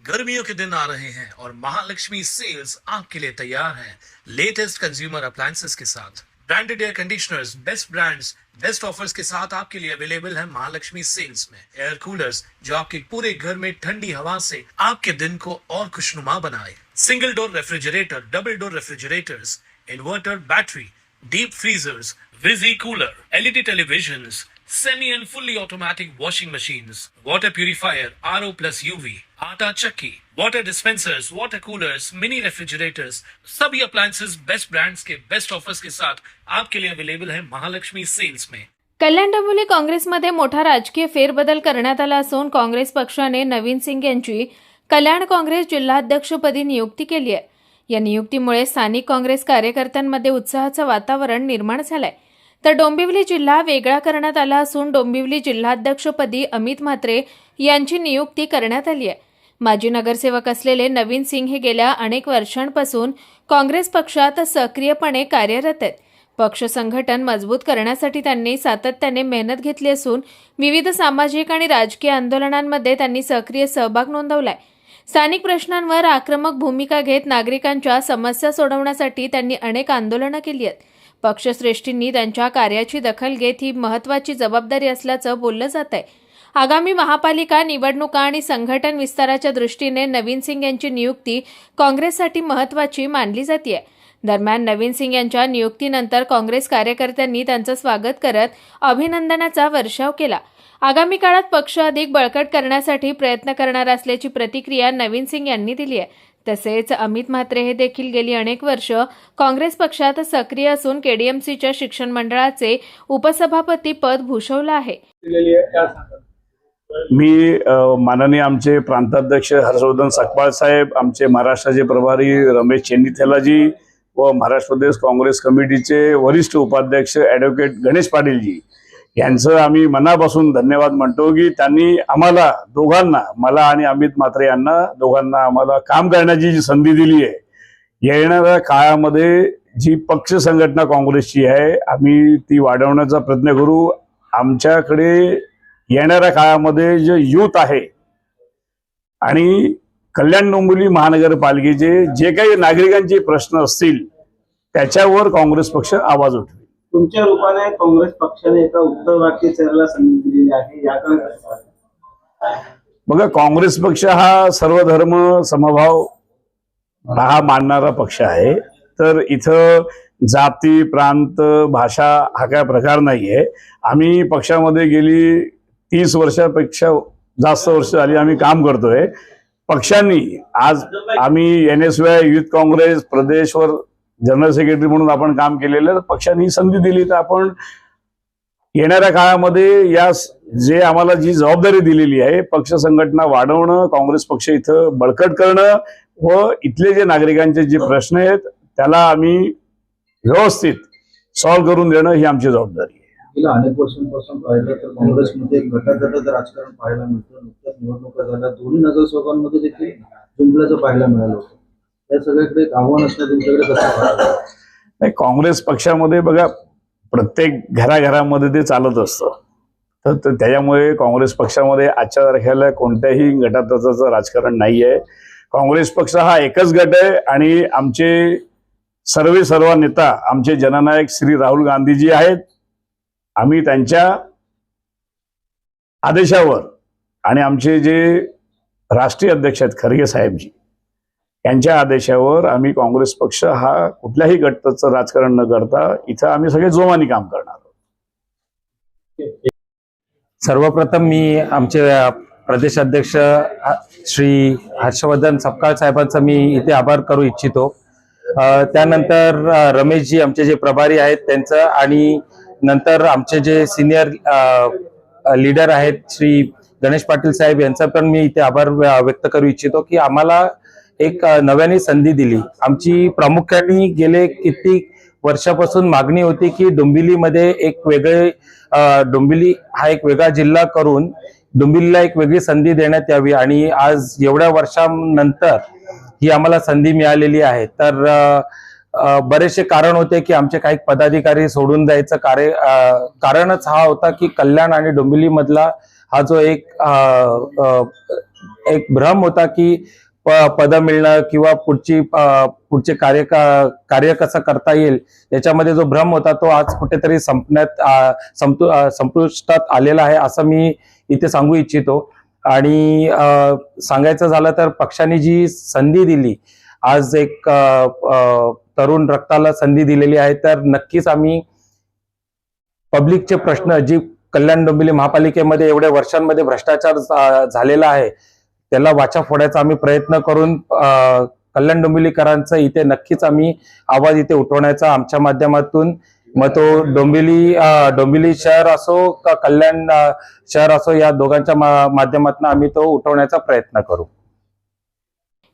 गर्मियों के दिन आ रहे हैं और महालक्ष्मी सेल्स आपके लिए तैयार है लेटेस्ट कंज्यूमर अप्लायंसेस के साथ। Branded air conditioners, best brands, best offers के साथ आपके लिए अवेलेबल है महालक्ष्मी सेल्स में। एयर कूलर्स जो आपके पूरे घर में ठंडी हवा से आपके दिन को और खुशनुमा बनाए। Single door refrigerator, double door refrigerators, inverter battery, deep freezers, विजी cooler, LED televisions, semi and fully automatic washing machines, water purifier, RO plus UV, आटा चक्की, water dispensers, water coolers, mini refrigerators, सभी appliances बेस्ट ब्रांड्स के best offers के साथ आपके लिए available है Mahalakshmi sales में। कल्याण डोंबिवली काँग्रेसमध्ये मोठा राजकीय फेरबदल करण्यात आला असून काँग्रेस पक्षाने नवीन सिंग यांची कल्याण काँग्रेस जिल्हाध्यक्षपदी नियुक्ती केली आहे। या नियुक्तीमुळे स्थानिक काँग्रेस कार्यकर्त्यांमध्ये उत्साहाचं वातावरण निर्माण झालंय। तर डोंबिवली जिल्हा वेगळा करण्यात आला असून डोंबिवली जिल्हाध्यक्षपदी अमित म्हात्रे यांची नियुक्ती करण्यात आली आहे। माजी नगरसेवक असलेले नवीन सिंग हे गेल्या अनेक वर्षांपासून काँग्रेस पक्षात सक्रियपणे कार्यरत आहेत। पक्ष संघटन मजबूत करण्यासाठी त्यांनी सातत्याने मेहनत घेतली असून विविध सामाजिक आणि राजकीय आंदोलनांमध्ये त्यांनी सक्रिय सहभाग नोंदवलाय। स्थानिक प्रश्नांवर आक्रमक भूमिका घेत नागरिकांच्या समस्या सोडवण्यासाठी त्यांनी अनेक आंदोलनं केली आहेत। पक्षश्रेष्ठींनी त्यांच्या कार्याची दखल घेत ही महत्त्वाची जबाबदारी असल्याचं बोललं जात आहे। आगामी महापालिका निवडणुका आणि संघटन विस्ताराच्या दृष्टीने नवीन सिंग यांची नियुक्ती काँग्रेससाठी महत्त्वाची मानली जाते। दरम्यान नवीन सिंग यांच्या नियुक्तीनंतर काँग्रेस कार्यकर्त्यांनी त्यांचं स्वागत करत अभिनंदनाचा वर्षाव केला। आगामी काळात पक्ष अधिक बळकट करण्यासाठी प्रयत्न करणार असल्याची प्रतिक्रिया नवीन सिंग यांनी दिली आहे। तसेच अमित म्हात्रे हे देखील गेली अनेक वर्ष काँग्रेस पक्षात सक्रिय असून केडीएमसीच्या शिक्षण मंडळाचे उपसभापती पद भूषवलं आहे। मी माननीय आमचे प्रांताध्यक्ष हर्षवर्धन सकपाळ साहेब, आमचे महाराष्ट्राचे प्रभारी रमेश चेन्नीथेलाजी व महाराष्ट्र प्रदेश काँग्रेस कमिटीचे वरिष्ठ उपाध्यक्ष ॲडव्होकेट गणेश पाटीलजी यांचं आम्ही मनापासून धन्यवाद म्हणतो की त्यांनी आम्हाला दोघांना, मला आणि अमित म्हात्रे यांना दोघांना आम्हाला काम करण्याची जी संधी दिली आहे। येणाऱ्या काळामध्ये जी पक्ष संघटना काँग्रेसची आहे आम्ही ती वाढवण्याचा प्रयत्न करू। आमच्याकडे येणाऱ्या काळामध्ये जे युथ आहे आणि कल्याण डोंबिवली महानगरपालिकेचे जे काही नागरिकांचे प्रश्न असतील त्याच्यावर काँग्रेस पक्ष आवाज उठवेल। तुमच्या रूपाने काँग्रेस पक्षाने एका उत्तर भारतीय चेहऱ्याला संधी दिलेली आहे, याकडे बघा, काँग्रेस पक्ष हा सर्वधर्म समभाव हा मानणारा पक्ष आहे। तर इथं जाती, प्रांत, भाषा हा काय प्रकार नाहीये। आम्ही पक्षामध्ये गेली 30 वर्षापेक्षा जास्त वर्ष झाली आम्ही काम करतोय। पक्षांनी आज आम्ही NSY युथ काँग्रेस प्रदेशवर जनरल सेक्रेटरी म्हणून आपण काम केलेलं, पक्षाने संधी दिली तर आपण येणाऱ्या काळामध्ये या जे आम्हाला जी जबाबदारी दिलेली आहे पक्ष संघटना वाढवणं, काँग्रेस पक्ष इथं बळकट करणं व इथले जे नागरिकांचे जे प्रश्न आहेत त्याला आम्ही व्यवस्थित सॉल्व्ह करून देणं ही आमची जबाबदारी आहे। गेल्या अनेक वर्षांपासून पाहिलं तर काँग्रेसमध्ये एक गटागटाचं राजकारण पाहायला मिळतं। नुकत्याच निवडणुका झाल्या, दोन्ही नगरसेवकांमध्ये देखील जुंपल्याचं पाहायला मिळालं होतं। या सगळ्याकडे एक आव्हान असणं तुमच्याकडे कसं पाहता? नाही, काँग्रेस पक्षामध्ये बघा प्रत्येक घराघरामध्ये ते चालत असतं। तर त्याच्यामुळे काँग्रेस पक्षामध्ये आजच्या तारखेला कोणत्याही गटातटाचं राजकारण नाही आहे। काँग्रेस पक्ष हा एकच गट आहे आणि आमचे सर्व नेता आमचे जननायक श्री राहुल गांधीजी आहेत। आम्ही त्यांच्या आदेशावर आणि आमचे जे राष्ट्रीय अध्यक्ष आहेत खरगे साहेबजी यांच्या आदेशावर आम्ही काँग्रेस पक्ष हा कुठल्याही गटाचं राजकारण न करता इथं आम्ही सगळे जोमाने काम करणार आहोत। सर्वप्रथम मी आमचे प्रदेश अध्यक्ष श्री हर्षवर्धन सकपाळ साहेबांचा मी इथे आभार करू इच्छितो। त्यानंतर रमेशजी आमचे जे प्रभारी आहेत त्यांचं, आणि नंतर आमचे जे सिनियर लीडर आहेत श्री गणेश पाटील साहेब यांचा पण मी इथे आभार व्यक्त करू इच्छितो की आम्हाला एक नव्याने संधी दिली। आमची प्रामुख्याने गेले कित्येक वर्षापासून मागणी होती की डोंबिवलीमध्ये एक वेगळे डोंबिवली हा एक वेगळा जिल्हा करून डोंबिवलीला एक वेगळी संधी देण्यात यावी, आणि आज एवढ्या वर्षांनंतर ही आम्हाला संधी मिळालेली आहे। तर बरेचसे कारण होते की आमचे काही पदाधिकारी सोडून द्यायचं कारणच हा होता की कल्याण आणि डोंबिवली मधला हा जो एक भ्रम होता की पद मिळणं किंवा पुढचे कार्य कसं करता येईल याच्यामध्ये जो भ्रम होता तो आज कुठेतरी संपुष्टात आलेला आहे असं मी इथे सांगू इच्छितो. आणि सांगायचं झालं तर पक्षाने जी संधी दिली, आज एक तरुण रक्ताला संधी दिलेली आहे, तर नक्कीच आम्ही पब्लिकचे प्रश्न जी कल्याण डोंबिवली महापालिकेमध्ये एवढ्या वर्षांमध्ये भ्रष्टाचार झालेला आहे त्याला वाचा फोडायचा आम्ही प्रयत्न करून कल्याण डोंबिवलीकरांचं इथे नक्कीच आम्ही आवाज इथे उठवण्याचा आमच्या माध्यमातून, मग तो डोंबिवली शहर असो का कल्याण शहर असो, या दोघांच्या माध्यमातून आम्ही तो उठवण्याचा प्रयत्न करू.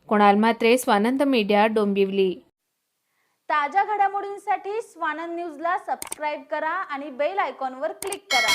कुणाल म्हात्रे, स्वानंद मीडिया, डोंबिवली. ताज्या घडामोडींसाठी स्वानंद न्यूजला सबस्क्राईब करा आणि बेल आयकॉनवर क्लिक करा.